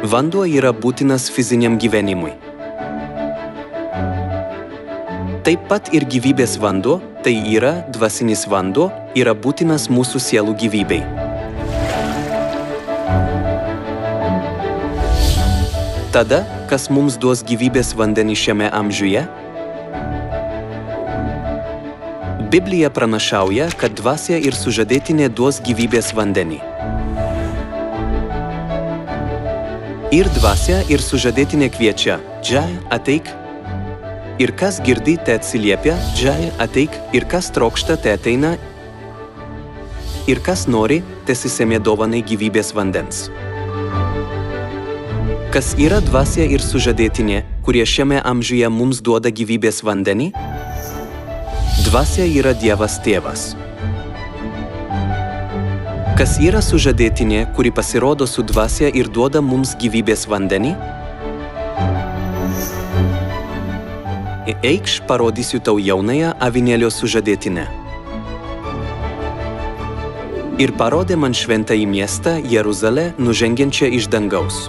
Vanduo yra būtinas fiziniam gyvenimui. Taip pat ir gyvybės vanduo, tai yra dvasinis vanduo, yra būtinas mūsų sielų gyvybei. Tada, kas mums duos gyvybės vandenį šiame amžiuje? Biblija pranašauja, kad dvasia ir sužadėtinė duos gyvybės vandenį. Ir dvasia ir sužadėtinė kviečia, Džai, ateik. Ir kas girdi, te atsiliepia, Džai, ateik, ir kas trokšta, te ateina. Ir kas nori, tesisemė dovanai gyvybės vandens. Kas yra dvasia ir sužadėtinė, kurie šiame amžiuje mums duoda gyvybės vandenį? Dvasia yra Dievas Tėvas. Kas yra sužadėtinė, kuri pasirodo su dvasia ir duoda mums gyvybės vandenį? Eikš, parodysiu tau jaunąją avinėlio sužadėtinę. Ir parodė man šventąjį miestą Jeruzalę, nužengiančią iš dangaus.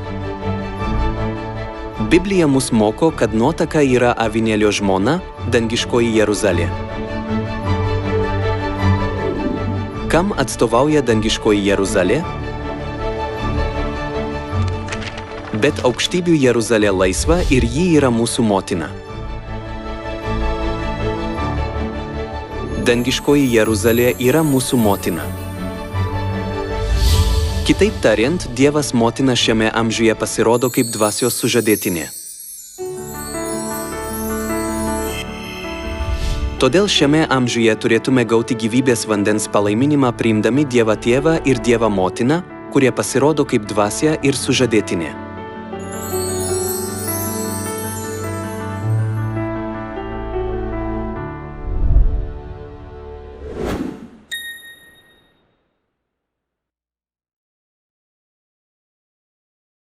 Biblija mus moko, kad nuotaka yra avinėlio žmona, dangiškoji Jeruzalė. Kam atstovauja dangiškoji Jeruzalė? Bet aukštybių Jeruzalė laisva ir ji yra mūsų motina. Dangiškoji Jeruzalė yra mūsų motina. Kitaip tariant, Dievas motina šiame amžiuje pasirodo kaip dvasios sužadėtinė. Todėl šiame amžiuje turėtume gauti gyvybės vandens palaiminimą priimdami Dievą Tėvą ir Dievą Motiną, kurie pasirodo kaip dvasia ir sužadėtinė.